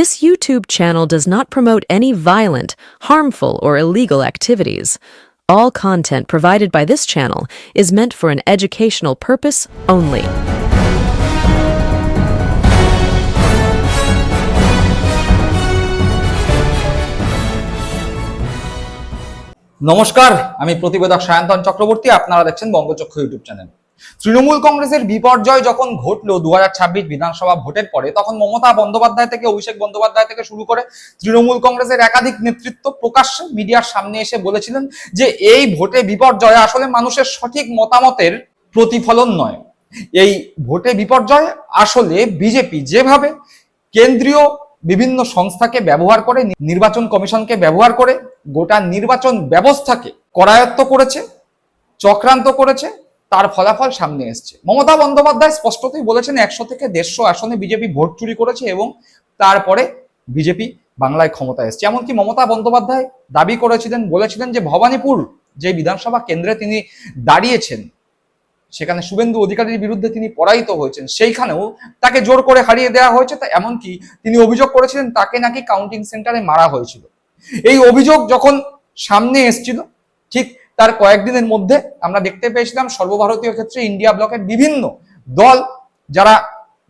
This YouTube channel does not promote any violent, harmful, or illegal activities. All content provided by this channel is meant for an educational purpose only. নমস্কার, আমি প্রতিবেদক সায়ন্তন চক্রবর্তী। আপনারা দেখছেন বঙ্গচক্ষু YouTube channel. Trinamool কংগ্রেসের বিপর্যয় যখন ঘটলো 2026 বিধানসভা ভোটের পরে, তখন মমতা বন্দ্যোপাধ্যায় থেকে অভিষেক বন্দ্যোপাধ্যায় থেকে শুরু করে তৃণমূল কংগ্রেসের একাধিক নেতৃত্ব প্রকাশ্যে মিডিয়ার সামনে এসে বলেছিলেন যে এই ভোটে বিপর্যয় আসলে মানুষের সঠিক মতামতের প্রতিফলন নয়। এই ভোটে বিপর্যয় আসলে বিজেপি যেভাবে কেন্দ্রীয় বিভিন্ন সংস্থাকে ব্যবহার করে, নির্বাচন কমিশনকে ব্যবহার করে গোটা নির্বাচন ব্যবস্থাকে করায়ত্ত করেছে, চক্রান্ত করেছে, তার ফলাফল সামনে এসছে। মমতা বন্দ্যোপাধ্যায় স্পষ্টতই বলেছেন 100 থেকে 150 আসনে বিজেপি ভোট চুরি করেছে এবং তারপরে বিজেপি বাংলায় ক্ষমতা এসছে। এমনকি মমতা বন্দ্যোপাধ্যায় দাবি বলেছিলেন যে ভবানীপুর যে বিধানসভা কেন্দ্রে তিনি দাঁড়িয়েছেন, সেখানে শুভেন্দু অধিকারীর বিরুদ্ধে তিনি পরাজিত হয়েছেন, সেইখানেও তাকে জোর করে হারিয়ে দেওয়া হয়েছে। তা এমনকি তিনি অভিযোগ করেছিলেন তাকে নাকি কাউন্টিং সেন্টারে মারা হয়েছিল। এই অভিযোগ যখন সামনে এসেছিল, ঠিক তার কয়েকদিনের মধ্যে আমরা দেখতে পেয়েছিলাম সর্বভারতীয় ক্ষেত্রে ইন্ডিয়া ব্লকের বিভিন্ন দল, যারা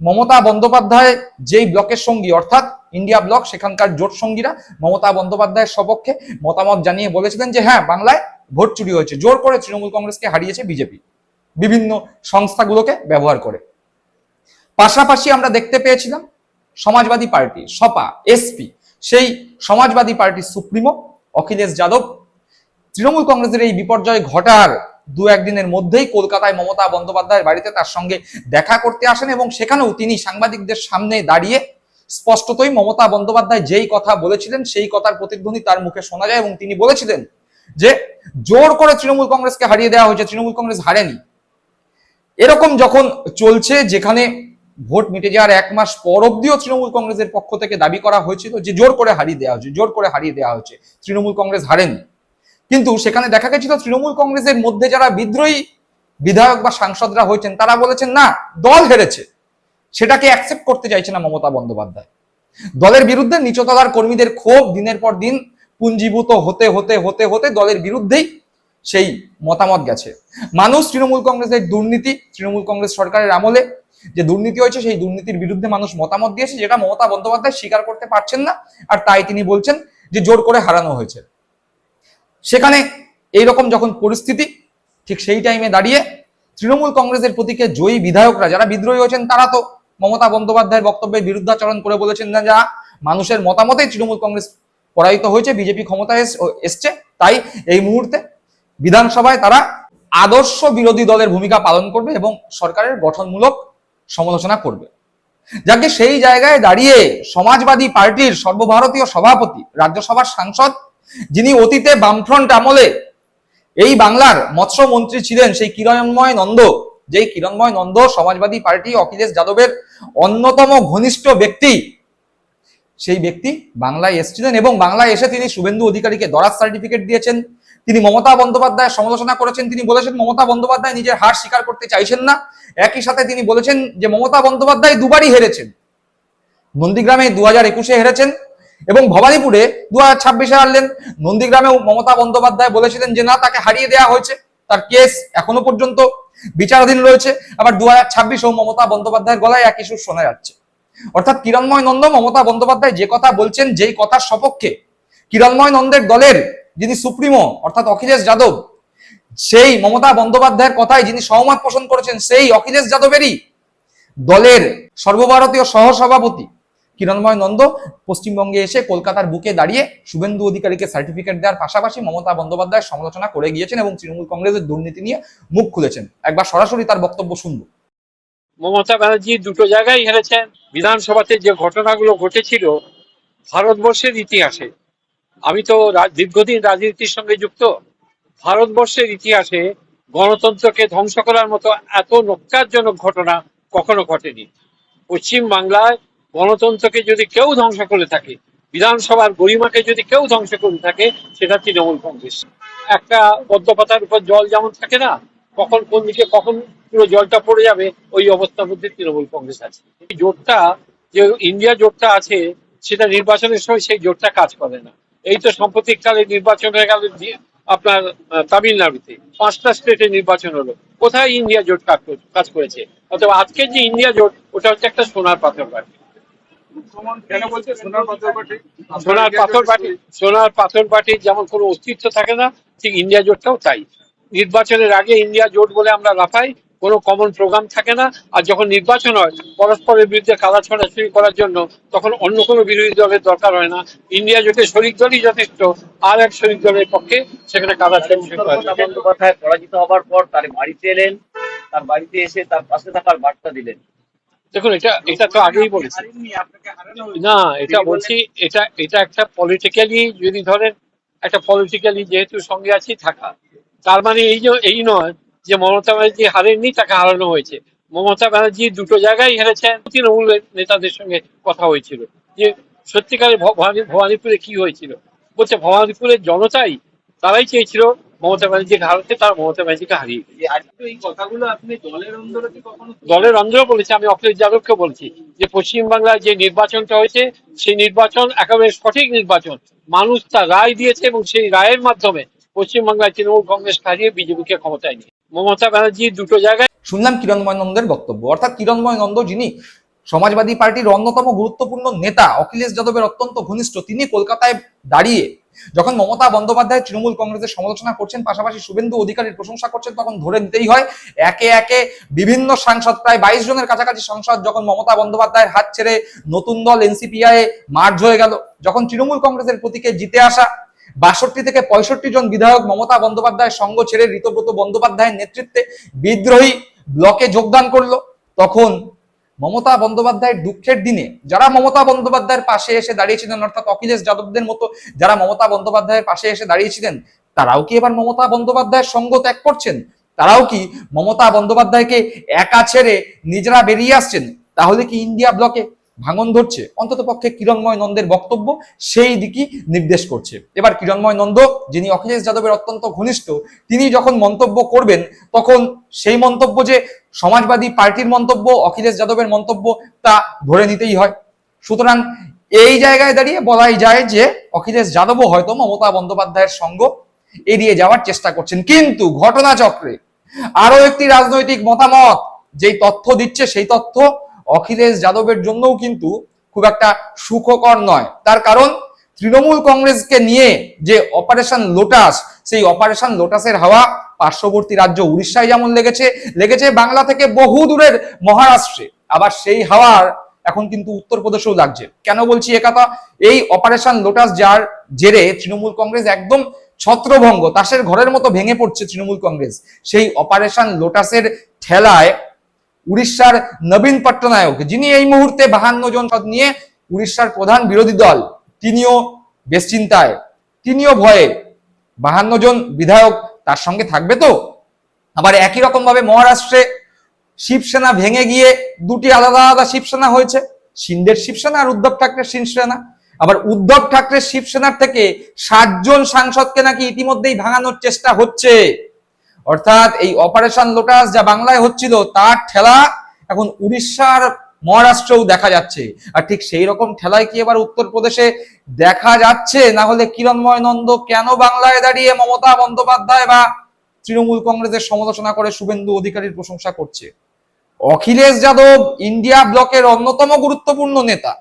মমতা বন্দ্যোপাধ্যায় যেই ব্লকের সঙ্গী অর্থাৎ ইন্ডিয়া ব্লক, সেখানকার জোট সঙ্গীরা মমতা বন্দ্যোপাধ্যায়ের সপক্ষে মতামত জানিয়ে বলেছিলেন যে হ্যাঁ, বাংলায় ভোট চুরি হয়েছে, জোর করে তৃণমূল কংগ্রেসকে হারিয়েছে বিজেপি বিভিন্ন সংস্থাগুলোকে ব্যবহার করে। পাশাপাশি আমরা দেখতে পেয়েছিলাম সমাজবাদী পার্টি সপা এসপি, সেই সমাজবাদী পার্টির সুপ্রিমো অখিলেশ যাদব তৃণমূল কংগ্রেসের এই বিপর্যয় ঘটার দু একদিনের মধ্যেই কলকাতায় মমতা বন্দ্যোপাধ্যায়ের বাড়িতে তার সঙ্গে দেখা করতে আসেন এবং সেখানেও তিনি সাংবাদিকদের সামনে দাঁড়িয়ে স্পষ্টতই মমতা বন্দ্যোপাধ্যায় যেই কথা বলেছিলেন সেই কথার প্রতিধ্বনি তার মুখে শোনা যায় এবং তিনি বলেছিলেন যে জোর করে তৃণমূল কংগ্রেসকে হারিয়ে দেওয়া হয়েছে, তৃণমূল কংগ্রেস হারেনি। এরকম যখন চলছে, যেখানে ভোট মিটে যাওয়ার 1 মাস পর অব্দিও তৃণমূল কংগ্রেসের পক্ষ থেকে দাবি করা হয়েছিল যে জোর করে হারিয়ে দেওয়া হয়েছে, তৃণমূল কংগ্রেস হারেনি। কিন্তু সেখানে দেখা গেছিল তৃণমূল কংগ্রেসের মধ্যে যারা বিদ্রোহী বিধায়ক বা সাংসদরা হয়েছেন তারা বলেছেন না, দল হেরেছে, সেটাকে অ্যাকসেপ্ট করতে চাইছে না মমতা বন্দ্যোপাধ্যায়। দলের বিরুদ্ধে নিচতলার কর্মীদের ক্ষোভ দিনের পর দিন পুঞ্জীভূত হতে হতে হতে হতে দলের বিরুদ্ধেই সেই মতামত গেছে। মানুষ তৃণমূল কংগ্রেসের দুর্নীতি, তৃণমূল কংগ্রেস সরকারের আমলে যে দুর্নীতি হয়েছে সেই দুর্নীতির বিরুদ্ধে মানুষ মতামত দিয়েছে, যেটা মমতা বন্দ্যোপাধ্যায় স্বীকার করতে পারছেন না, আর তাই তিনি বলছেন যে জোর করে হারানো হয়েছে। সেখানে এইরকম যখন পরিস্থিতি, ঠিক সেই টাইমে দাঁড়িয়ে তৃণমূল কংগ্রেসের প্রতীকে জয়ী বিধায়করা যারা বিদ্রোহী হয়েছেন তারা তো মমতা বন্দ্যোপাধ্যায়ের বক্তব্যের বিরুদ্ধাচরণ করে বলেছেন না, যা মানুষের মতামতেই তৃণমূল কংগ্রেস পরাজিত হয়েছে, বিজেপি ক্ষমতায় এসছে, তাই এই মুহূর্তে বিধানসভায় তারা আদর্শ বিরোধী দলের ভূমিকা পালন করবে এবং সরকারের গঠনমূলক সমালোচনা করবে। যাকে সেই জায়গায় দাঁড়িয়ে সমাজবাদী পার্টির সর্বভারতীয় সভাপতি, রাজ্যসভার সাংসদ, যিনি অতীতে বামফ্রন্ট আমলে এই বাংলার মৎস্যমন্ত্রী ছিলেন, সেই কিরণময় নন্দ সমাজবাদী পার্টি অখিলেশ যাদবের অন্যতম ঘনিষ্ঠ ব্যক্তি, সেই ব্যক্তি বাংলায় এসেছিলেন এবং বাংলায় এসে তিনি শুভেন্দু অধিকারীকে দরাজ সার্টিফিকেট দিয়েছেন। তিনি মমতা বন্দ্যোপাধ্যায়ের সমালোচনা করেছেন। তিনি বলেছেন মমতা বন্দ্যোপাধ্যায় নিজের হার স্বীকার করতে চাইছেন না। একই সাথে তিনি বলেছেন যে মমতা বন্দ্যোপাধ্যায় দুবারই হেরেছেন, নন্দীগ্রামে 2021-এ হেরেছেন এবং ভবানীপুরে 2026-এ হারলেন। নন্দীগ্রামেও মমতা বন্দ্যোপাধ্যায় বলেছিলেন যে না, তাকে হারিয়ে দেওয়া হয়েছে, তার কেস এখনো পর্যন্ত বিচারাধীন রয়েছে। আবার 2026-এও মমতা বন্দ্যোপাধ্যায়ের গলায় একই সুর শোনা যাচ্ছে। অর্থাৎ কিরণময় নন্দ, মমতা বন্দ্যোপাধ্যায় যে কথা বলছেন, যেই কথার সপক্ষে কিরণময় নন্দের দলের যিনি সুপ্রিমো অর্থাৎ অখিলেশ যাদব, সেই মমতা বন্দ্যোপাধ্যায়ের কথায় যিনি সহমত পোষণ করেছেন, সেই অখিলেশ যাদবেরই দলের সর্বভারতীয় সহসভাপতি কিরণময় নন্দ পশ্চিমবঙ্গে এসে কলকাতার বুকে দাঁড়িয়ে শুভেন্দু অধিকারীকে সার্টিফিকেট দেওয়ার পাশাপাশি মমতা বন্দ্যোপাধ্যায়ের সমালোচনা করে গিয়েছেন এবং তৃণমূল কংগ্রেসের দুর্নীতি নিয়ে মুখ খুলেছেন। একবার সরাসরি তার বক্তব্য শুনবো। মমতা ব্যানার্জি দুটো জায়গায় হেরেছেন। বিধানসভাতে যে ঘটনাগুলো ঘটেছিল ভারতবর্ষের ইতিহাসে, আমি তো দীর্ঘদিন রাজনীতির সঙ্গে যুক্ত, ভারতবর্ষের ইতিহাসে গণতন্ত্রকে ধ্বংস করার মতো এত নক্কারজনক ঘটনা কখনো ঘটেনি। পশ্চিম বাংলায় গণতন্ত্রকে যদি কেউ ধ্বংস করে থাকে, বিধানসভার গরিমাকে যদি কেউ ধ্বংস করে থাকে, সেটা তৃণমূল কংগ্রেস। একটা পদ্মপাতার উপর জল যেমন থাকে না, কখন কোন দিকে কখন পুরো জলটা পড়ে যাবে, ওই অবস্থার মধ্যে তৃণমূল কংগ্রেস আছে। এই জোটটা, যে ইন্ডিয়া জোটটা আছে, সেটা নির্বাচনের সময় সেই জোটটা কাজ করে না। এই তো সাম্প্রতিককালে নির্বাচন হয়ে গেল আপনার তামিলনাড়ুতে 5টা স্টেটে নির্বাচন হলো, কোথায় ইন্ডিয়া জোট কাজ করেছে? অথবা আজকের যে ইন্ডিয়া জোট, ওটা হচ্ছে একটা সোনার পাথর বাটি। কেন বলছে সোনার পাথর বাটি? সোনার পাথর বাটি, সোনার পাথর বাটির যেমন কোনো অস্তিত্ব থাকে না, ঠিক ইন্ডিয়া জোটটাও তাই। নির্বাচনের আগে ইন্ডিয়া জোট বলে আমরা লাফাই, কোনো কমন প্রোগ্রাম থাকে না। আর যখন নির্বাচন হয় পরস্পরের বিরুদ্ধে কাদা ছড়াছড়ি করার জন্য, তখন অন্য কোনো বিরোধী দলের দরকার হয় না। ইন্ডিয়া জোটের শরিক দলই যথেষ্ট, আর এক শরিক দলের পক্ষে সেখানে কাদা ছড়াছড়ি করা যায়। মমতা বন্দ্যোপাধ্যায় পরাজিত হবার পর তার বাড়িতে এলেন, তার বাড়িতে এসে তার পাশে থাকার বার্তা দিলেন। দেখুন, এটা তো আগেই বলেছি না, এটা বলছি, এটা একটা পলিটিক্যালি, যদি ধরেন একটা পলিটিক্যালি যেহেতু সঙ্গে আছি থাকা, তার মানে এই নয় যে মমতা ব্যানার্জি হারেননি, তাকে হারানো হয়েছে। মমতা ব্যানার্জি দুটো জায়গায় হেরেছেন। তৃণমূল নেতাদের সঙ্গে কথা হয়েছিল যে সত্যিকারের ভবানীপুরে কি হয়েছিল, বলছে ভবানীপুরের জনতাই, তারাই চেয়েছিল মমতা ব্যানার্জিকে হারাতে, তারা মমতা ব্যানার্জিকে হারিয়ে দিয়েছে। আজকে এই কথাগুলো আপনি দলের অন্দরে কি কখনো দলের অন্দরও বলেছে, আমি অখিলেশ যাদবকে বলছি যে পশ্চিমবাংলায় যে নির্বাচনটা হয়েছে সেই নির্বাচন একেবারে সঠিক নির্বাচন, মানুষ তার রায় দিয়েছে এবং সেই রায়ের মাধ্যমে পশ্চিমবাংলায় তৃণমূল কংগ্রেস হারিয়ে বিজেপিকে ক্ষমতায় নিয়ে মমতা ব্যানার্জি দুটো জায়গায়। শুনলাম কিরণময় নন্দের বক্তব্য, অর্থাৎ কিরণময় নন্দ যিনি সমাজবাদী পার্টির অন্যতম গুরুত্বপূর্ণ নেতা, অখিলেশ যাদবের অত্যন্ত ঘনিষ্ঠ, তিনি কলকাতায় দাঁড়িয়ে যখন মমতা বন্দ্যোপাধ্যায় তৃণমূল কংগ্রেসের সমালোচনা করছেন, পাশাপাশি শুভেন্দু অধিকারীর প্রশংসা করছেন, তখন ধরে নিতেই হয় একে একে বিভিন্ন সাংসদ, প্রায় 22 জনের কাছাকাছি সাংসদ যখন মমতা বন্দ্যোপাধ্যায়ের হাত ছেড়ে নতুন দল এনসিপিআই মার্জ হয়ে গেল, যখন তৃণমূল কংগ্রেসের প্রতীকে জিতে আসা 62 থেকে 65 জন বিধায়ক মমতা বন্দ্যোপাধ্যায়ের সঙ্গ ছেড়ে ঋতব্রত বন্দ্যোপাধ্যায়ের নেতৃত্বে বিদ্রোহী ব্লকে যোগদান করলো, তখন মমতা বন্দ্যোপাধ্যায়ের দুঃখের দিনে যারা মমতা বন্দ্যোপাধ্যায়ের পাশে এসে দাঁড়িয়েছিলেন, অর্থাৎ অখিলেশ যাদবদের মতো যারা মমতা বন্দ্যোপাধ্যায়ের পাশে এসে দাঁড়িয়েছিলেন, তারাও কি এবার মমতা বন্দ্যোপাধ্যায়ের সঙ্গ ত্যাগ করছেন? তারাও কি মমতা বন্দ্যোপাধ্যায়কে একা ছেড়ে নিজেরা বেরিয়ে আসছেন? তাহলে কি ইন্ডিয়া ব্লকে ভাঙন ধরছে? অন্তত পক্ষে কিরণময় নন্দের বক্তব্য সেই দিকই নির্দেশ করছে। এবার কিরণময় নন্দ, যিনি অখিলেশ যাদবের অত্যন্ত ঘনিষ্ঠ, তিনি যখন মন্তব্য করবেন, তখন সেই মন্তব্য যে সমাজবাদী পার্টির মন্তব্য, অখিলেশ যাদবের মন্তব্য, তা ধরে নিতেই হয়। সুতরাং এই জায়গায় দাঁড়িয়ে বলাই যায় যে অখিলেশ যাদবও হয়তো মমতা বন্দ্যোপাধ্যায়ের সঙ্গ এড়িয়ে যাওয়ার চেষ্টা করছেন। কিন্তু ঘটনাচক্রে আরো একটি রাজনৈতিক মতামত যেই তথ্য দিচ্ছে, সেই তথ্য অখিলেশ যাদবের জন্যও কিন্তু খুব একটা সুখকর নয়। তার কারণ তৃণমূল কংগ্রেসকে নিয়ে যে অপারেশন লোটাস, সেই অপারেশন লোটাসের হাওয়া পার্শ্ববর্তী রাজ্য উড়িষ্যায় যেমন লেগেছে বাংলা থেকে বহু দূরের মহারাষ্ট্রে, আবার সেই হাওয়ার এখন কিন্তু উত্তরপ্রদেশেও লাগছে। কেন বলছি একথা? এই অপারেশন লোটাস যার জেরে তৃণমূল কংগ্রেস একদম ছত্রভঙ্গ, তাসের ঘরের মতো ভেঙে পড়ছে তৃণমূল কংগ্রেস, সেই অপারেশন লোটাসের ঠেলায় উড়িষ্যার নবীন পট্টনায়ক, যিনি এই মুহূর্তে 52 জন নিয়ে উড়িষ্যার প্রধান বিরোধী দল, তিনিও বেশ চিন্তায়, তিনিও ভয়ে। 52 জন বিধায়ক তার সঙ্গে থাকবে তো? আবার একই রকম ভাবে মহারাষ্ট্রে শিবসেনা ভেঙে গিয়ে দুটি আলাদা আলাদা শিবসেনা হয়েছে, শিন্ডের শিবসেনা আর উদ্ধব ঠাকরের শিবসেনা। আবার উদ্ধব ঠাকরের শিবসেনার থেকে 60 জন সাংসদকে নাকি ইতিমধ্যেই ভাঙানোর চেষ্টা হচ্ছে। অর্থাৎ এই অপারেশন লোটাস যা বাংলায় হচ্ছিল, তার ঠেলা এখন উড়িষ্যার মহারাষ্ট্রেও দেখা যাচ্ছে। আর ঠিক সেই রকম ঠেলায় কি এবার উত্তরপ্রদেশে দেখা যাচ্ছে? না হলে কিরণময় নন্দ কেন বাংলায় দাঁড়িয়ে মমতা বন্দ্যোপাধ্যায় বা তৃণমূল কংগ্রেসের সমালোচনা করে শুভেন্দু অধিকারীর প্রশংসা করছে? অখিলেশ যাদব ইন্ডিয়া ব্লকের অন্যতম গুরুত্বপূর্ণ নেতা।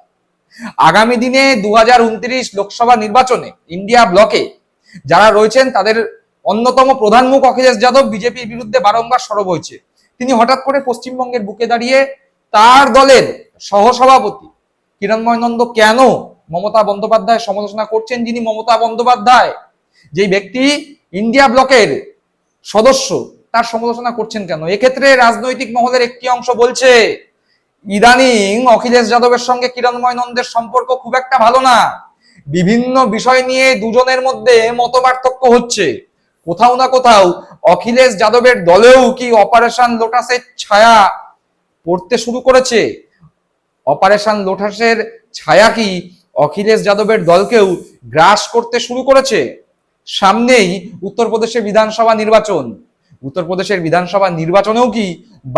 আগামী দিনে 2029 লোকসভা নির্বাচনে ইন্ডিয়া ব্লকে যারা রয়েছেন তাদের অন্যতম প্রধান মুখ অখিলেশ যাদব বিজেপির বিরুদ্ধে বারংবার সরব হয়েছে। তিনি হঠাৎ করে পশ্চিমবঙ্গের বুকে দাঁড়িয়ে তার দলের সহসভাপতি কিরণময় নন্দ কেন মমতা বন্দ্যোপাধ্যায়ের সমালোচনা করছেন, যিনি মমতা বন্দ্যোপাধ্যায় যেই ব্যক্তি ইন্ডিয়া ব্লকের সদস্য, তার সমালোচনা করছেন কেন? এক্ষেত্রে রাজনৈতিক মহলের একটি অংশ বলছে ইদানিং অখিলেশ যাদবের সঙ্গে কিরণময় নন্দের সম্পর্ক খুব একটা ভালো না, বিভিন্ন বিষয় নিয়ে দুজনের মধ্যে মতপার্থক্য হচ্ছে। কোথাও না কোথাও অখিলেশ যাদবের দলেও কি অপারেশন লোটাসের ছায়া পড়তে শুরু করেছে? অপারেশন লোটাসের ছায়া কি অখিলেশ যাদবের দলকেও গ্রাস করতে শুরু করেছে? সামনেই উত্তরপ্রদেশের বিধানসভা নির্বাচন, উত্তরপ্রদেশের বিধানসভা নির্বাচনেও কি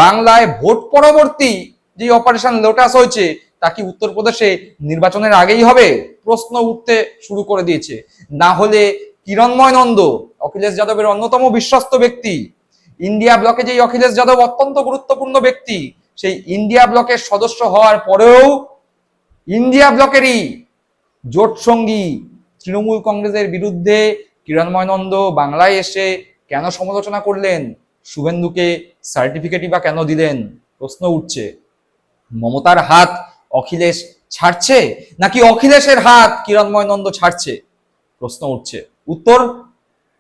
বাংলায় ভোট পরবর্তী যে অপারেশন লোটাস হয়েছে তা কি উত্তরপ্রদেশে নির্বাচনের আগেই হবে? প্রশ্ন উঠতে শুরু করে দিয়েছে। না হলে কিরণময় নন্দ, অখিলেশ যাদবের অন্যতম বিশ্বস্ত ব্যক্তি, ইন্ডিয়া ব্লকে যেই অখিলেশ যাদব অত্যন্ত গুরুত্বপূর্ণ ব্যক্তি, সেই ইন্ডিয়া ব্লকের সদস্য হওয়ার পরেও ইন্ডিয়া ব্লকেরই জোট সঙ্গী তৃণমূল কংগ্রেসের বিরুদ্ধে কিরণময় নন্দ বাংলায় এসে কেন সমালোচনা করলেন? শুভেন্দুকে সার্টিফিকেটই বা কেন দিলেন? প্রশ্ন উঠছে। মমতার হাত অখিলেশ ছাড়ছে নাকি অখিলেশের হাত কিরণময় নন্দ ছাড়ছে? প্রশ্ন উঠছে। উত্তর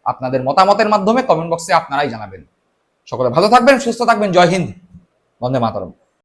আপনাদের মতামতের মাধ্যমে কমেন্ট বক্সে আপনারাই জানাবেন। সকলে ভালো থাকবেন, সুস্থ থাকবেন। জয় হিন্দ, বন্দে মাতরম।